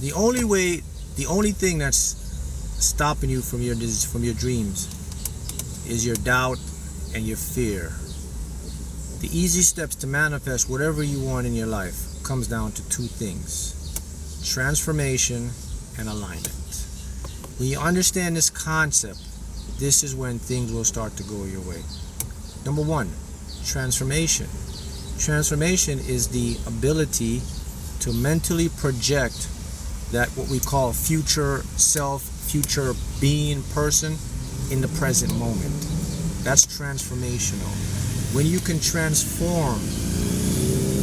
the only thing that's stopping you from your dreams is your doubt and your fear. The easy steps to manifest whatever you want in your life comes down to two things: transformation and alignment. When you understand this concept, this is when things will start to go your way. Number one, transformation. Transformation is the ability to mentally project that what we call future self, future being, person in the present moment. That's transformational. When you can transform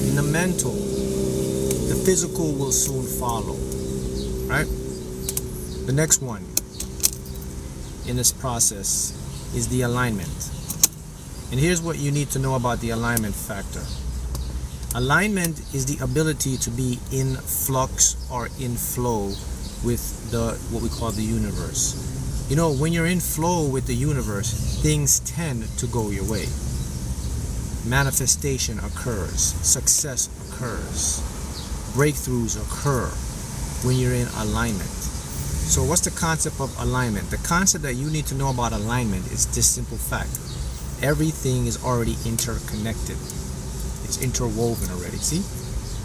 in the mental, the physical will soon follow. Right? The next one in this process is the alignment. And here's what you need to know about the alignment factor. Alignment is the ability to be in flux or in flow with what we call the universe. You know, when you're in flow with the universe, things tend to go your way. Manifestation occurs, success occurs, breakthroughs occur when you're in alignment. So what's the concept of alignment? The concept that you need to know about alignment is this simple fact: everything is already interconnected. It's interwoven already. See?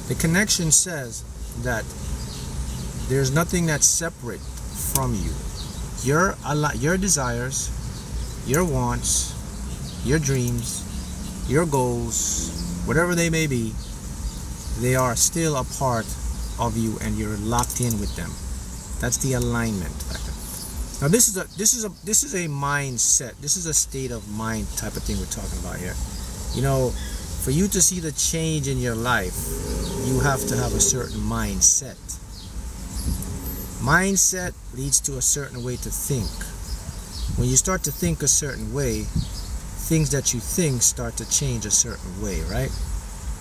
The connection says that there's nothing that's separate from you. Your desires, your wants, your dreams, your goals, whatever they may be, they are still a part of you, and you're locked in with them. That's the alignment factor. Now this is a mindset. This is a state of mind type of thing we're talking about here. You know, for you to see the change in your life, you have to have a certain mindset. Mindset leads to a certain way to think. When you start to think a certain way, things that you think start to change a certain way, right?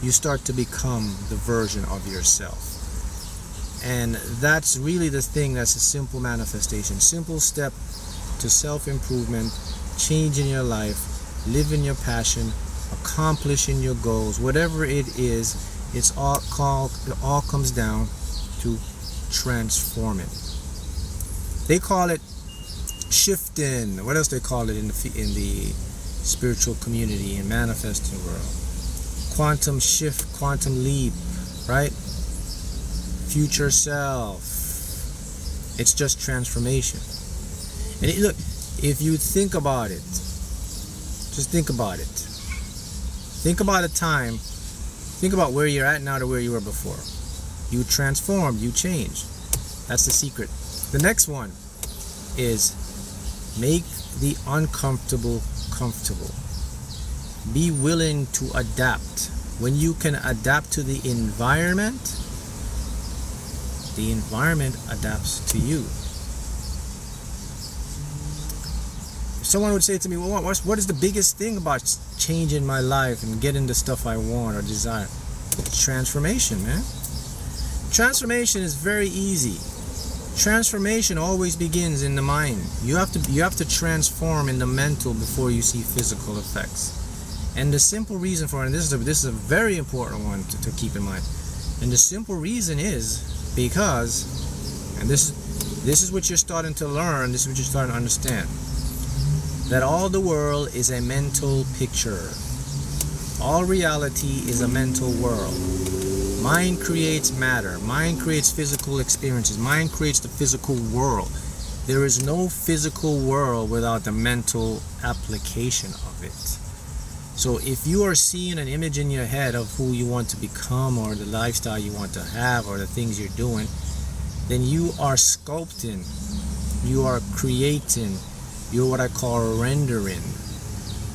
You start to become the version of yourself. And that's really the thing that's a simple manifestation. Simple step to self-improvement, change in your life, live in your passion, accomplishing your goals, whatever it is. It all comes down to transforming. They call it shifting. What else they call it in the spiritual community and manifesting world? Quantum shift, quantum leap, right? Future self. It's just transformation. And look, if you think about it, just think about it. Think about a time. Think about where you're at now to where you were before. You transformed, you changed. That's the secret. The next one is make the uncomfortable comfortable. Be willing to adapt. When you can adapt to the environment adapts to you. Someone would say to me, well, what is the biggest thing about changing my life and getting the stuff I want or desire? It's transformation, man. Transformation is very easy. Transformation always begins in the mind. You have to transform in the mental before you see physical effects. And the simple reason for it, and this is a very important one to keep in mind. And the simple reason is because, and this is what you're starting to learn, this is what you're starting to understand, that all the world is a mental picture. All reality is a mental world. Mind creates matter. Mind creates physical experiences. Mind creates the physical world. There is no physical world without the mental application of it. So if you are seeing an image in your head of who you want to become or the lifestyle you want to have or the things you're doing, then you are sculpting, you are creating, you're what I call rendering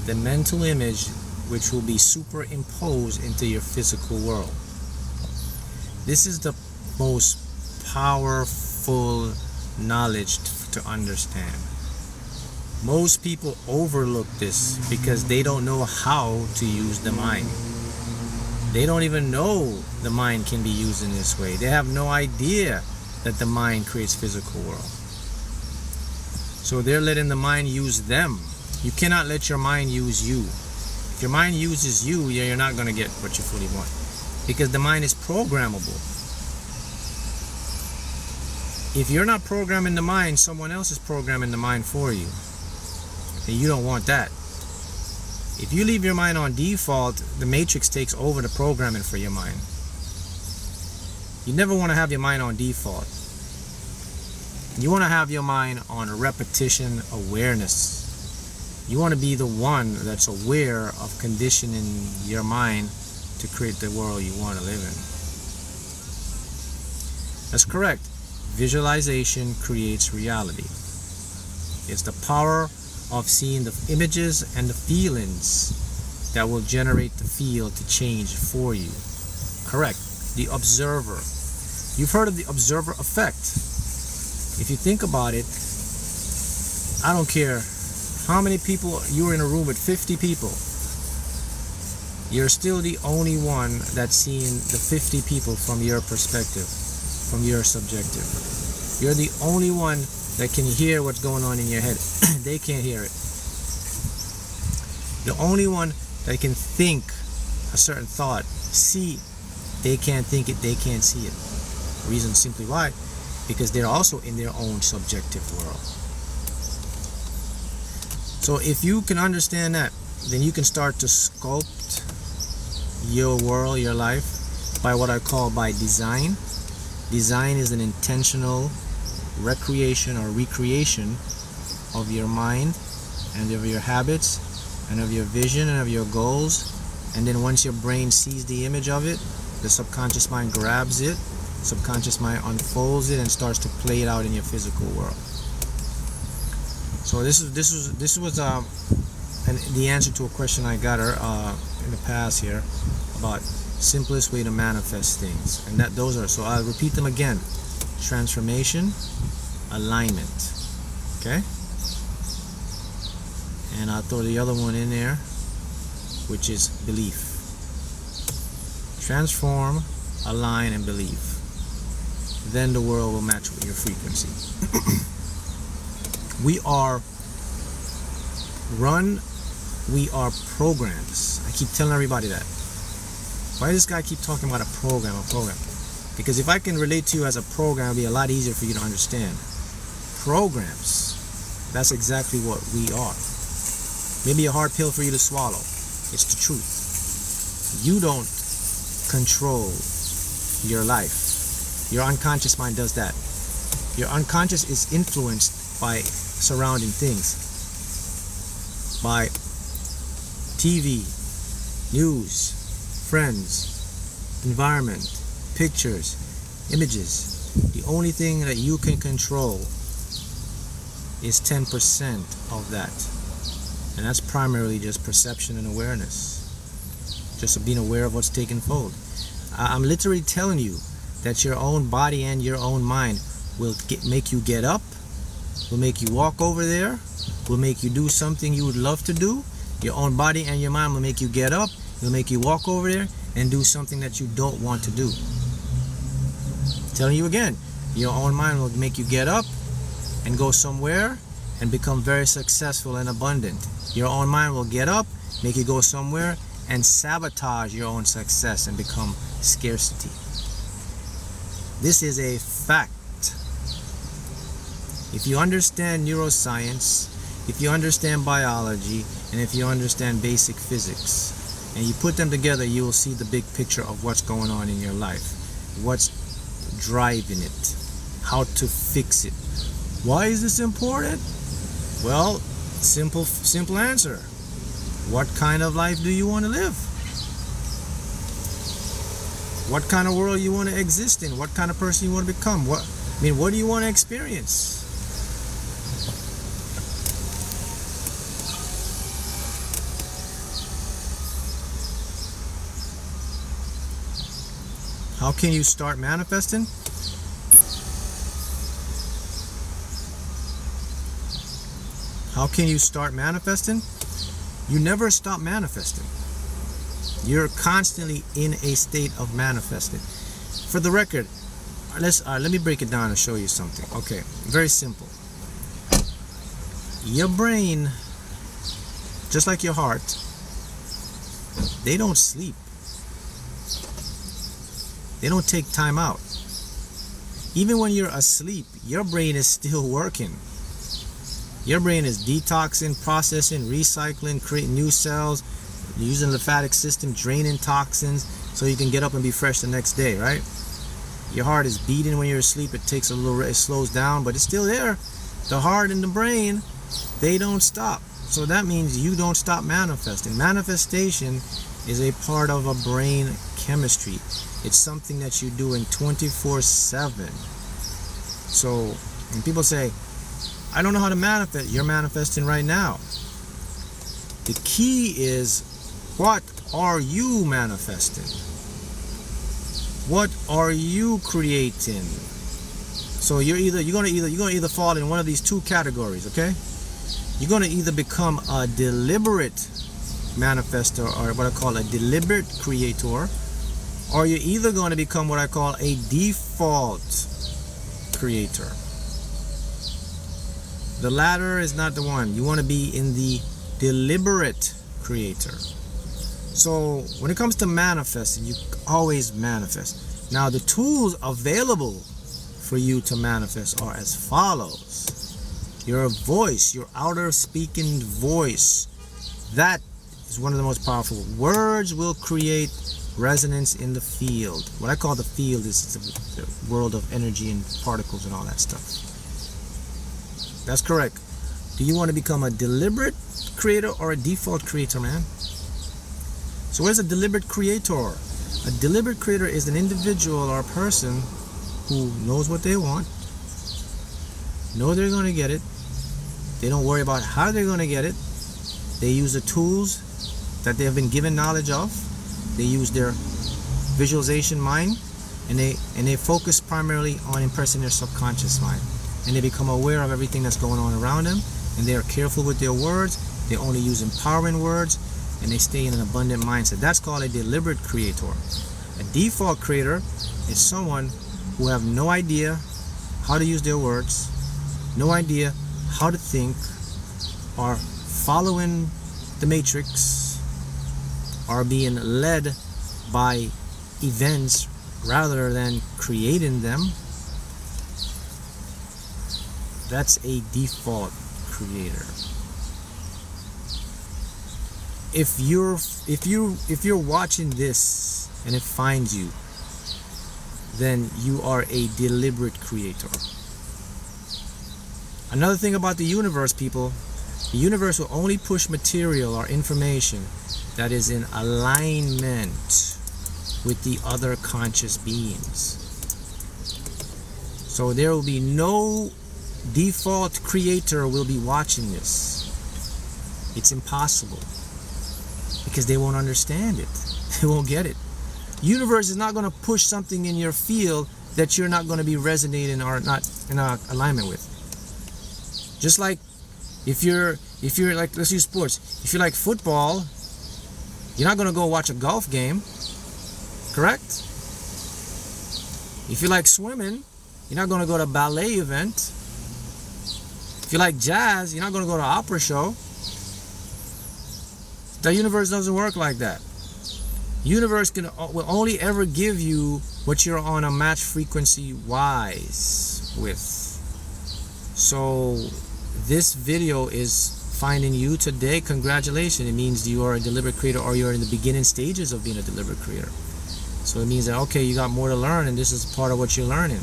the mental image, which will be superimposed into your physical world. This is the most powerful knowledge to understand. Most people overlook this because they don't know how to use the mind. They don't even know the mind can be used in this way. They have no idea that the mind creates physical world. So they're letting the mind use them. You cannot let your mind use you. If your mind uses you, you're not going to get what you fully want. Because the mind is programmable. If you're not programming the mind, someone else is programming the mind for you. And you don't want that. If you leave your mind on default, the matrix takes over the programming for your mind. You never want to have your mind on default. You want to have your mind on repetition awareness. You want to be the one that's aware of conditioning your mind to create the world you want to live in. That's correct. Visualization creates reality. It's the power of seeing the images and the feelings that will generate the field to change for you. Correct. The observer. You've heard of the observer effect. If you think about it, I don't care how many people you're in a room with, 50 people. You're still the only one that's seeing the 50 people from your perspective, from your subjective. You're the only one that can hear what's going on in your head. They can't hear it. The only one that can think a certain thought, see, they can't think it, they can't see it. Reason simply why? Because they're also in their own subjective world. So if you can understand that, then you can start to sculpt your world, your life, by what I call by design. Design is an intentional recreation or recreation of your mind and of your habits and of your vision and of your goals. And then once your brain sees the image of it, the subconscious mind grabs it, subconscious mind unfolds it and starts to play it out in your physical world. So this was the answer to a question I got in the past here about simplest way to manifest things, and those are, so I'll repeat them again: transformation, alignment. Okay, and I'll throw the other one in there, which is belief. Transform, align, and believe. Then the world will match with your frequency. We are programs. I keep telling everybody that. Why does this guy keep talking about a program? Because if I can relate to you as a program, it'll be a lot easier for you to understand. Programs, that's exactly what we are. Maybe a hard pill for you to swallow. It's the truth. You don't control your life. Your unconscious mind does that. Your unconscious is influenced by surrounding things, by TV, news, friends, environment, pictures, images. The only thing that you can control is 10% of that, and that's primarily just perception and awareness, just being aware of what's taking fold. I'm literally telling you that your own body and your own mind will make you get up, will make you walk over there, will make you do something you would love to do. Your own body and your mind will make you get up, will make you walk over there and do something that you don't want to do. Telling you again, your own mind will make you get up and go somewhere and become very successful and abundant. Your own mind will get up, make you go somewhere and sabotage your own success and become scarcity. This is a fact. If you understand neuroscience, if you understand biology, and if you understand basic physics, and you put them together, you will see the big picture of what's going on in your life, what's driving it, how to fix it. Why is this important? Well, simple answer. What kind of life do you want to live? What kind of world you want to exist in? What kind of person you want to become? What do you want to experience? How can you start manifesting? How can you start manifesting? You never stop manifesting. You're constantly in a state of manifesting. For the record, let me break it down and show you something. Okay, very simple. Your brain, just like your heart, they don't sleep. They don't take time out. Even when you're asleep, your brain is still working. Your brain is detoxing, processing, recycling, creating new cells, using the lymphatic system, draining toxins so you can get up and be fresh the next day, right? Your heart is beating when you're asleep. It takes a little, it slows down, but it's still there. The heart and the brain, they don't stop. So that means you don't stop manifesting. Manifestation is a part of a brain chemistry. It's something that you're doing 24/7. So when people say, I don't know how to manifest, you're manifesting right now. The key is, what are you manifesting? What are you creating? So you're gonna either fall in one of these two categories, okay? You're gonna either become a deliberate manifestor, or what I call a deliberate creator, or you're either going to become what I call a default creator. The latter is not the one. You want to be in the deliberate creator. So when it comes to manifesting, you always manifest. Now the tools available for you to manifest are as follows. Your voice, your outer speaking voice, that is one of the most powerful. Words will create resonance in the field. What I call the field is the world of energy and particles and all that stuff. That's correct. Do you want to become a deliberate creator or a default creator, man? So what is a deliberate creator? A deliberate creator is an individual or a person who knows what they want, know they're going to get it. They don't worry about how they're going to get it. They use the tools that they have been given knowledge of. They use their visualization mind, and they focus primarily on impressing their subconscious mind, and they become aware of everything that's going on around them, and they are careful with their words. They only use empowering words, and they stay in an abundant mindset. That's called a deliberate creator. A default creator is someone who have no idea how to use their words, no idea how to think, are following the matrix, are being led by events rather than creating them. That's a default creator. If you're watching this and it finds you, then you are a deliberate creator. Another thing about the universe, people, the universe will only push material or information that is in alignment with the other conscious beings. So there will be no default creator will be watching this. It's impossible, because they won't understand it. They won't get it. Universe is not going to push something in your field that you're not going to be resonating or not in alignment with. Just like if you're like, let's use sports. If you like football, you're not going to go watch a golf game, correct? If you like swimming, you're not going to go to a ballet event. If you like jazz, you're not going to go to an opera show. The universe doesn't work like that. Universe will only ever give you what you're on a match frequency wise with. So this video is finding you today. Congratulations. It means you are a deliberate creator, or you're in the beginning stages of being a deliberate creator. So it means that, okay, you got more to learn, and this is part of what you're learning.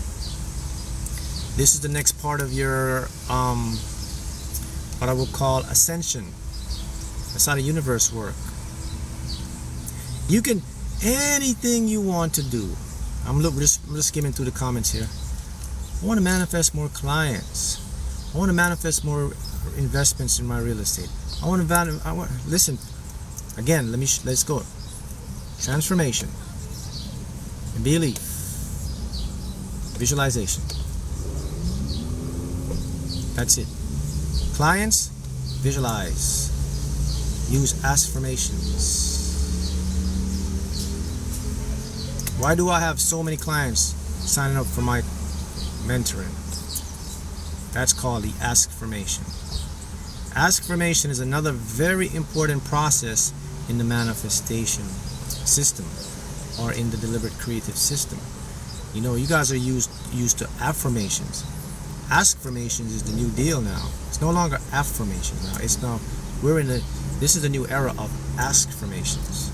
This is the next part of your what I will call ascension. That's how the universe works. You can, anything you want to do. I'm just skimming through the comments here. I want to manifest more clients. I want to manifest more investments in my real estate. Listen, again, let's go. Transformation, belief, visualization. That's it. Clients, visualize. Use affirmations. Why do I have so many clients signing up for my mentoring? That's called the Askformation. Askformation is another very important process in the manifestation system, or in the deliberate creative system. You know, you guys are used to affirmations. Askformations is the new deal now. It's no longer affirmations now. It's now this is the new era of Askformations.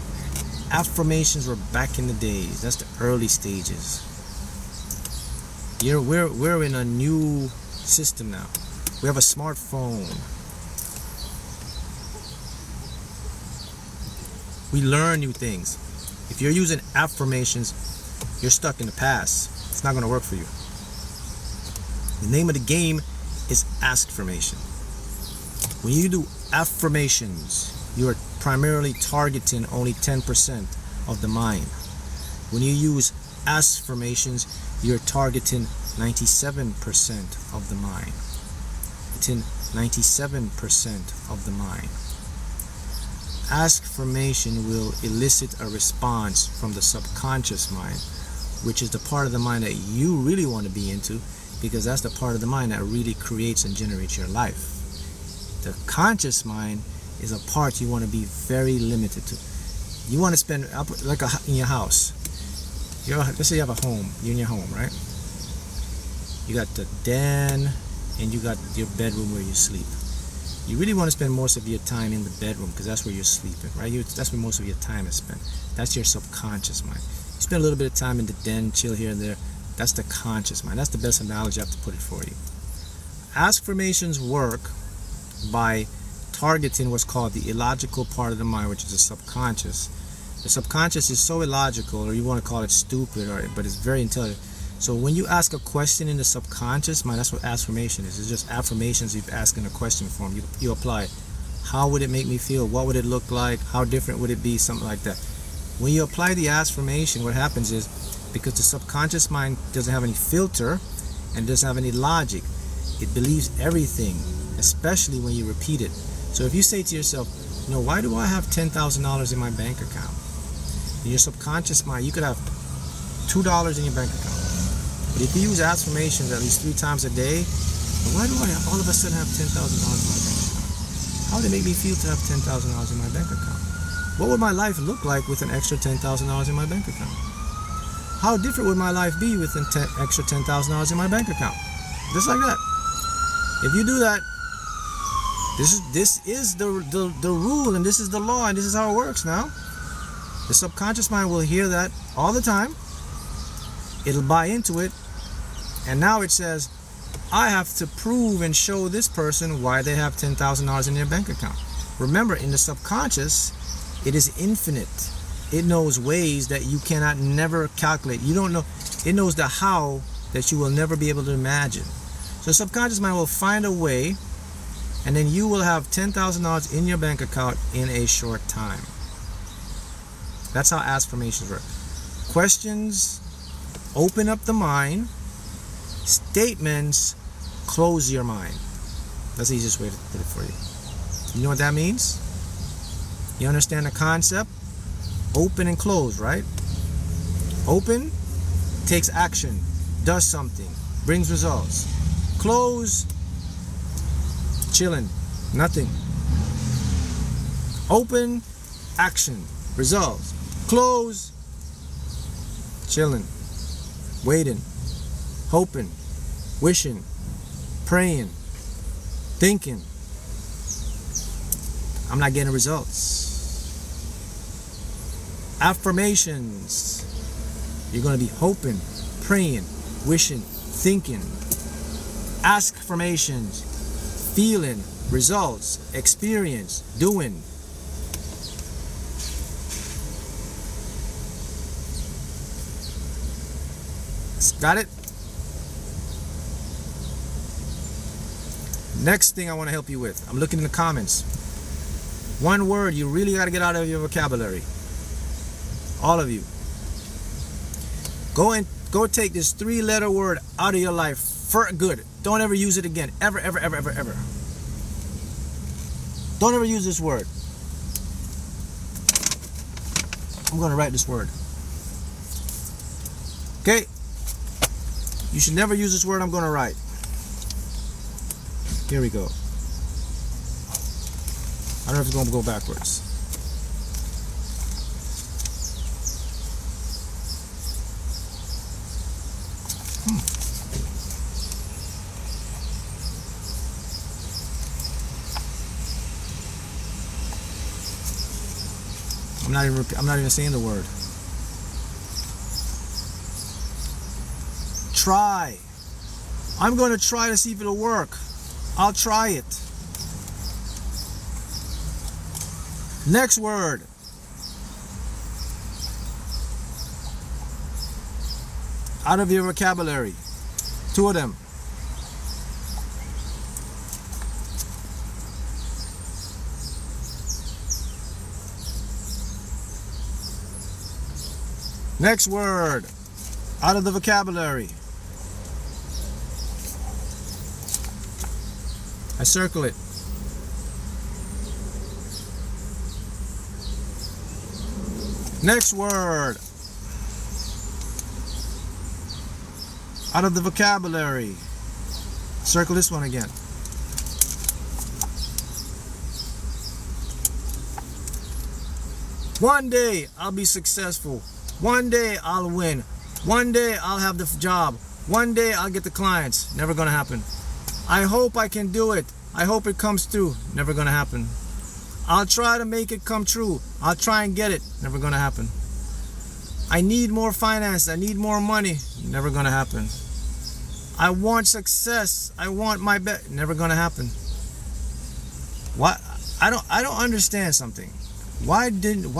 Affirmations were back in the days. That's the early stages. We're in a new system now. We have a smartphone. We learn new things. If you're using affirmations, you're stuck in the past. It's not going to work for you. The name of the game is Askformation. When you do affirmations, you are primarily targeting only 10% of the mind. When you use Askformations, you're targeting 97% of the mind. 97% of the mind. Askformation will elicit a response from the subconscious mind, which is the part of the mind that you really want to be into, because that's the part of the mind that really creates and generates your life. The conscious mind is a part you want to be very limited to. You want to spend, like in your house. Let's say you have a home. You're in your home, right? You got the den and you got your bedroom where you sleep. You really want to spend most of your time in the bedroom because that's where you're sleeping, right? That's where most of your time is spent. That's your subconscious mind. You spend a little bit of time in the den, chill here and there. That's the conscious mind. That's the best analogy I have to put it for you. Askformations work by targeting what's called the illogical part of the mind, which is the subconscious. The subconscious is so illogical, or you want to call it stupid, but it's very intelligent. So when you ask a question in the subconscious mind, that's what affirmation is. It's just affirmations you're asking a question form. You apply, how would it make me feel? What would it look like? How different would it be? Something like that. When you apply the affirmation, what happens is, because the subconscious mind doesn't have any filter and doesn't have any logic, it believes everything, especially when you repeat it. So if you say to yourself, why do I have $10,000 in my bank account? In your subconscious mind, you could have $2 in your bank account. But if you use affirmations at least 3 times a day, why do I all of a sudden have $10,000 in my bank account? How would it make me feel to have $10,000 in my bank account? What would my life look like with an extra $10,000 in my bank account? How different would my life be with an extra $10,000 in my bank account? Just like that. If you do that, this is the rule, and this is the law, and this is how it works now. The subconscious mind will hear that all the time. It'll buy into it, and now it says, I have to prove and show this person why they have $10,000 in their bank account. Remember, in the subconscious, it is infinite. It knows ways that you cannot never calculate. You don't know. It knows the how that you will never be able to imagine. So the subconscious mind will find a way, and then you will have $10,000 in your bank account in a short time. That's how affirmations work. Questions open up the mind. Statements close your mind. That's the easiest way to put it for you. You know what that means? You understand the concept? Open and close, right? Open takes action, does something, brings results. Close, chilling, nothing. Open, action, results. Close, chilling, waiting, hoping, wishing, praying, thinking. I'm not getting results. Affirmations. You're going to be hoping, praying, wishing, thinking. Askformations. Feeling, results, experience, doing. Got it? Next thing I want to help you with. I'm looking in the comments. One word you really got to get out of your vocabulary. All of you. Go take this 3-letter word out of your life for good. Don't ever use it again. Ever, ever, ever, ever, ever. Don't ever use this word. I'm going to write this word. Okay? You should never use this word I'm going to write. Here we go. I don't know if it's going to go backwards. I'm not even saying the word. Try. I'm going to try to see if it'll work. I'll try it. Next word. Out of your vocabulary. 2 of them. Next word. Out of the vocabulary. I circle it. Next word. Out of the vocabulary. Circle this one again. One day I'll be successful. One day I'll win. One day I'll have the job. One day I'll get the clients. Never gonna happen. I hope I can do it. I hope it comes through. Never gonna happen. I'll try to make it come true. I'll try and get it. Never gonna happen. I need more finance. I need more money. Never gonna happen. I want success. I want my best. Never gonna happen. Why? I don't understand something. Why don't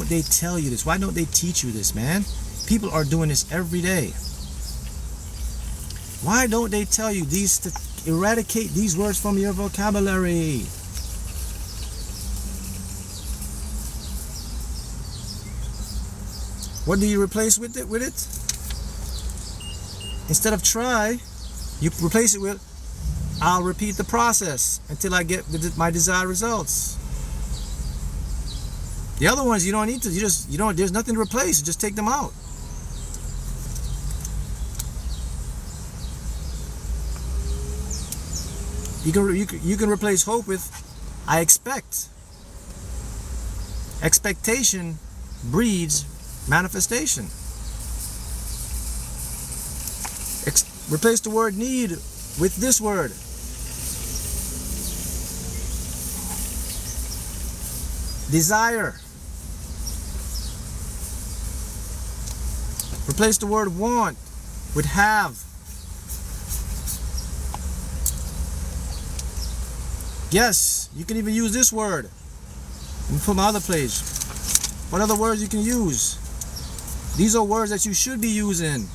they tell you this? Why don't they teach you this, man? People are doing this every day. Why don't they tell you these to eradicate these words from your vocabulary? What do you replace with it? Instead of try, you replace it with I'll repeat the process until I get my desired results. The other ones you don't need to. There's nothing to replace. Just take them out. You can replace hope with I expect. Expectation breeds manifestation. Replace the word need with this word. Desire. Replace the word want with have. Yes, you can even use this word. Let me put my other page. What other words you can use? These are words that you should be using.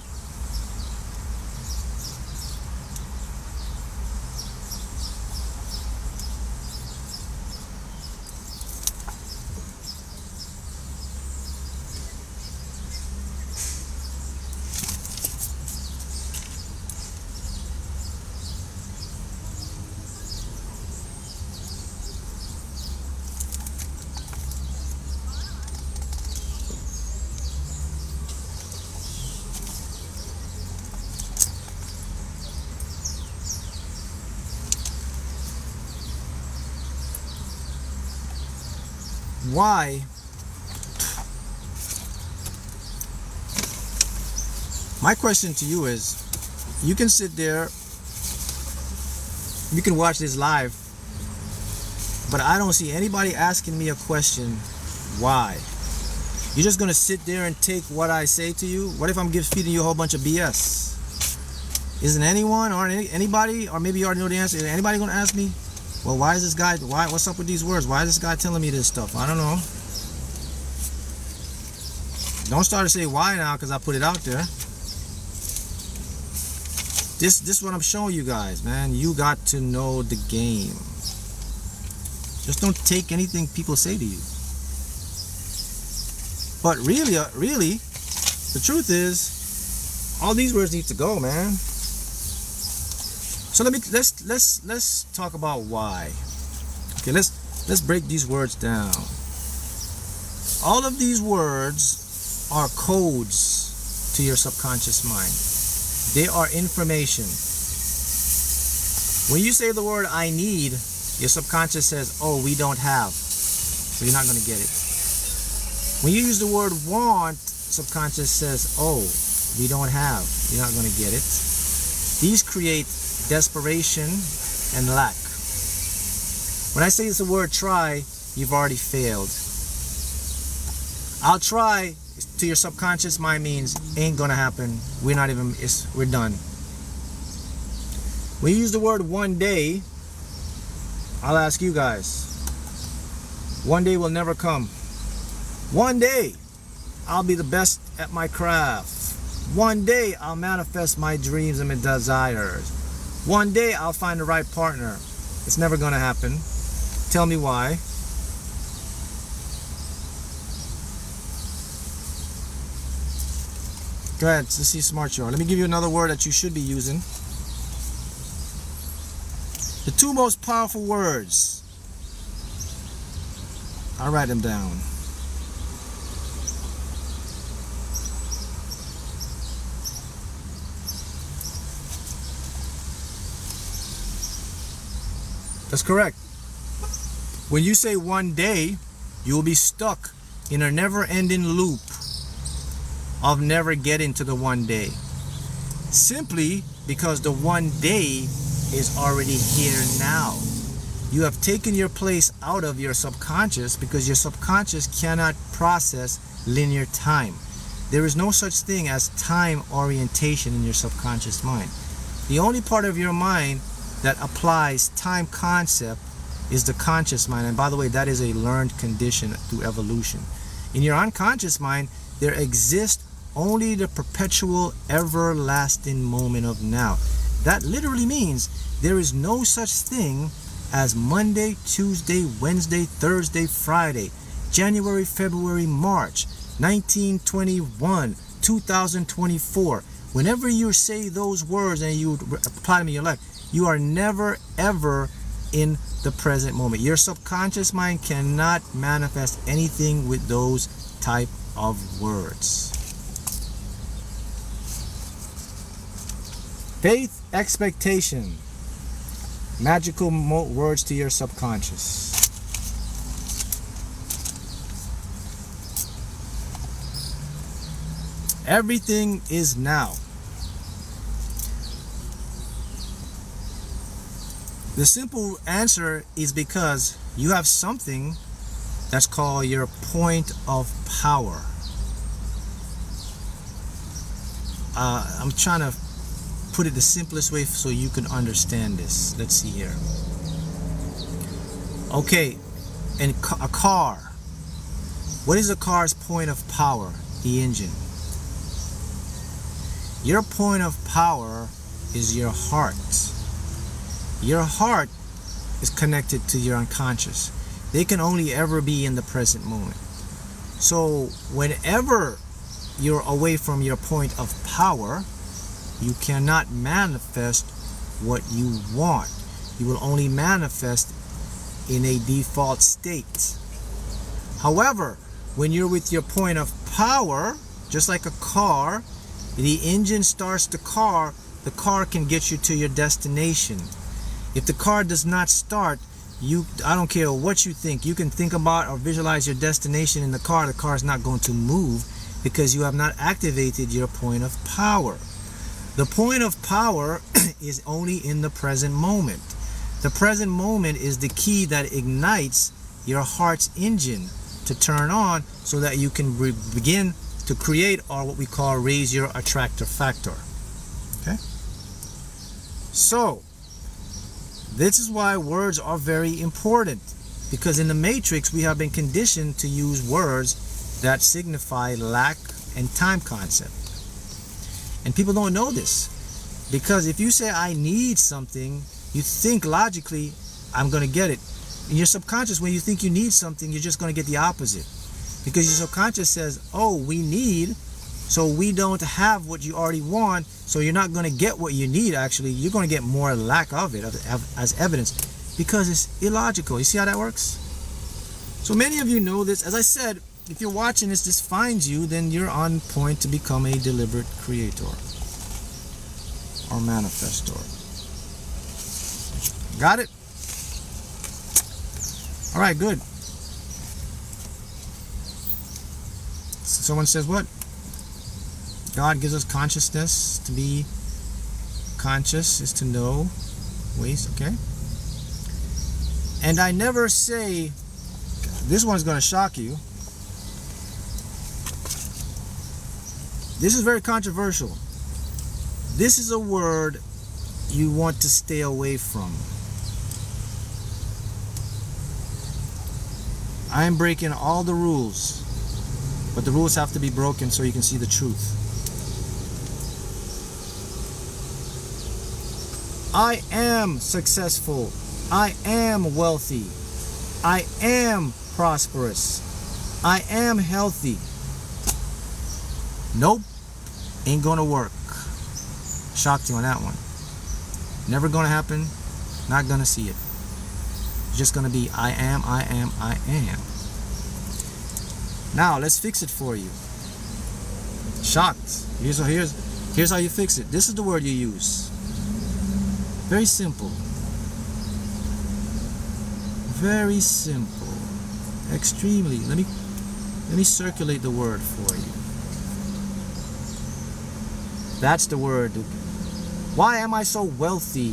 Why? My question to you is, you can sit there, you can watch this live, but I don't see anybody asking me a question, why? You're just gonna sit there and take what I say to you? What if I'm feeding you a whole bunch of BS? Isn't anyone or anybody, or maybe you already know the answer, is anybody gonna ask me, well, why is this guy, what's up with these words? Why is this guy telling me this stuff? I don't know. Don't start to say why now because I put it out there. This is what I'm showing you guys, man. You got to know the game. Just don't take anything people say to you. But really, the truth is, all these words need to go, man. So let's talk about why. Okay, let's break these words down. All of these words are codes to your subconscious mind. They are information. When you say the word I need, your subconscious says, oh, we don't have, so you're not going to get it. When you use the word want, subconscious says, oh, we don't have. You're not going to get it. These create desperation and lack. When I say it's the word try, you've already failed. I'll try to your subconscious mind means ain't gonna happen. We're done. When you use the word one day, I'll ask you guys, one day will never come. One day I'll be the best at my craft. One day I'll manifest my dreams and my desires. One day I'll find the right partner. It's never gonna happen. Tell me why. Go ahead, let's see smart you are. Let me give you another word that you should be using. The two most powerful words. I'll write them down. That's correct. When you say one day, you will be stuck in a never-ending loop of never getting to the one day. Simply because the one day is already here now. You have taken your place out of your subconscious because your subconscious cannot process linear time. There is no such thing as time orientation in your subconscious mind. The only part of your mind that applies time concept is the conscious mind. And by the way, that is a learned condition through evolution. In your unconscious mind, there exists only the perpetual, everlasting moment of now. That literally means there is no such thing as Monday, Tuesday, Wednesday, Thursday, Friday, January, February, March, 1921, 2024. Whenever you say those words and you apply them in your life, you are never ever in the present moment. Your subconscious mind cannot manifest anything with those type of words. Faith, expectation, magical words to your subconscious. Everything is now. The simple answer is because you have something that's called your point of power. I'm trying to put it the simplest way so you can understand this. Let's see here. Okay, and a car. What is a car's point of power? The engine. Your point of power is your heart. Your heart is connected to your unconscious. They can only ever be in the present moment. So whenever you're away from your point of power, you cannot manifest what you want. You will only manifest in a default state. However, when you're with your point of power, just like a car, the engine starts the car can get you to your destination. If the car does not start, I don't care what you think. You can think about or visualize your destination in the car is not going to move because you have not activated your point of power. The point of power is only in the present moment. The present moment is the key that ignites your heart's engine to turn on so that you can begin to create, or what we call raise your attractor factor. Okay? So, this is why words are very important, because in the matrix we have been conditioned to use words that signify lack and time concept. And people don't know this, because if you say I need something, you think logically I'm going to get it. In your subconscious, when you think you need something, you're just going to get the opposite, because your subconscious says, oh, we need, so we don't have what you already want, so you're not going to get what you need. Actually, you're going to get more lack of it as evidence, because it's illogical. You see how that works? So many of you know this. As I said, if you're watching this finds you, then you're on point to become a deliberate creator or manifestor. Got it? All right, good. Someone says what? God gives us consciousness. To be conscious is to know ways, okay? And I never say, this one's going to shock you. This is very controversial. This is a word you want to stay away from. I am breaking all the rules, but the rules have to be broken so you can see the truth. I am successful. I am wealthy. I am prosperous. I am healthy. Nope. Ain't gonna work. Shocked you on that one. Never gonna happen. Not gonna see it. It's just gonna be I am, I am, I am. Now let's fix it for you. Shocked. Here's how you fix it. This is the word you use. Very simple. Very simple. Extremely. Let me circulate the word for you. That's the word. Why am I so wealthy?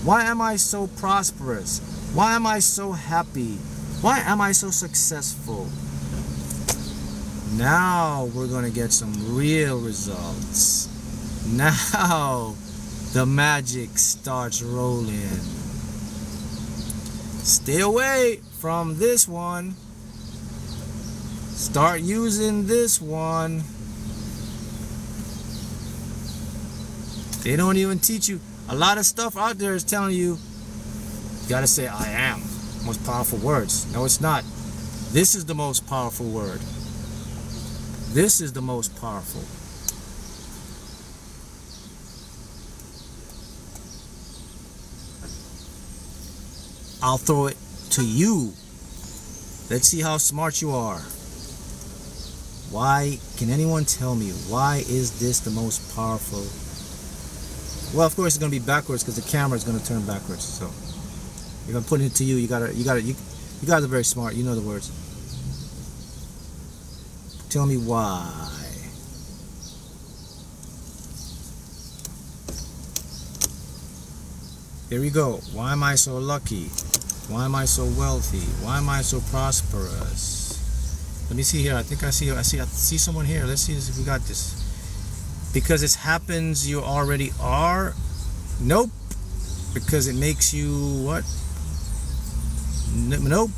Why am I so prosperous? Why am I so happy? Why am I so successful? Now we're going to get some real results. Now the magic starts rolling. Stay away from this one. Start using this one. They don't even teach you. A lot of stuff out there is telling you, you gotta say I am. Most powerful words. No, it's not. This is the most powerful word. This is the most powerful. I'll throw it to you. Let's see how smart you are. Why, can anyone tell me, why is this the most powerful? Well, of course it's going to be backwards because the camera is going to turn backwards. So if I'm putting it to you, you guys are very smart. You know the words. Tell me why. Here we go. Why am I so lucky? Why am I so wealthy? Why am I so prosperous? Let me see here. I think I see someone here. Let's see if we got this. Because it happens you already are. Nope. Because it makes you what? Nope.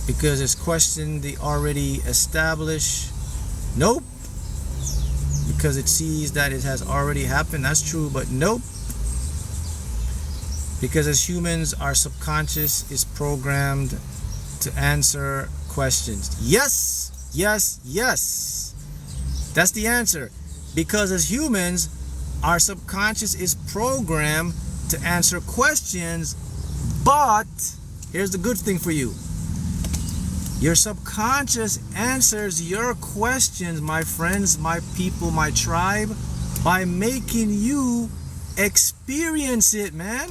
Because it's questioned the already established. Nope. Because it sees that it has already happened. That's true, but nope. Because as humans, our subconscious is programmed to answer questions. Yes, yes, yes. That's the answer. Because as humans, our subconscious is programmed to answer questions, but here's the good thing for you. Your subconscious answers your questions, my friends, my people, my tribe, by making you experience it, man.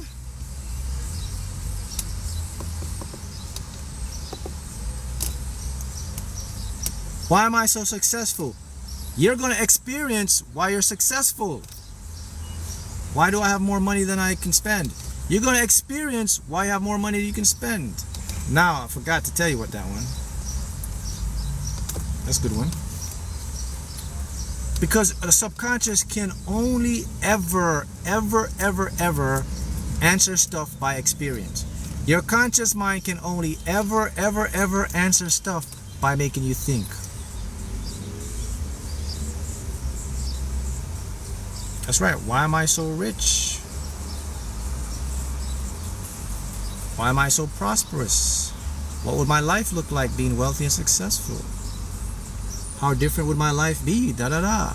Why am I so successful? You're going to experience why you're successful. Why do I have more money than I can spend? You're going to experience why you have more money than you can spend. Now, I forgot to tell you what that one. That's a good one. Because the subconscious can only ever answer stuff by experience. Your conscious mind can only ever answer stuff by making you think. That's right. Why am I so rich? Why am I so prosperous? What would my life look like being wealthy and successful? How different would my life be? Da da da.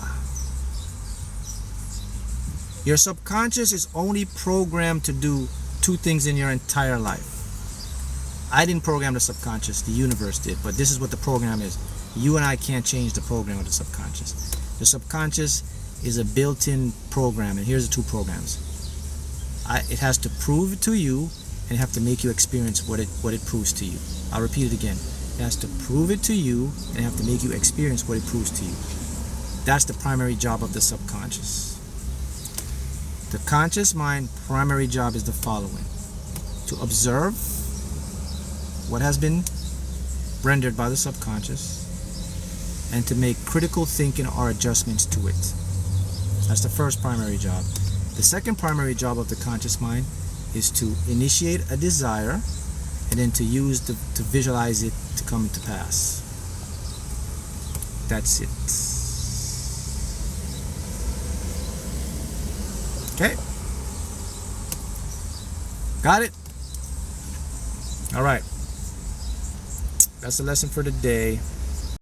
Your subconscious is only programmed to do two things in your entire life. I didn't program the subconscious, the universe did, but this is what the program is. You and I can't change the program of the subconscious. The subconscious is a built-in program, and here's the two programs. It has to prove it to you, and it has to make you experience what it proves to you. I'll repeat it again. It has to prove it to you, and it has to make you experience what it proves to you. That's the primary job of the subconscious. The conscious mind primary job is the following: to observe what has been rendered by the subconscious and to make critical thinking or adjustments to it. That's the first primary job. The second primary job of the conscious mind is to initiate a desire and then to visualize it to come to pass. That's it. Okay? Got it? All right. That's the lesson for the day.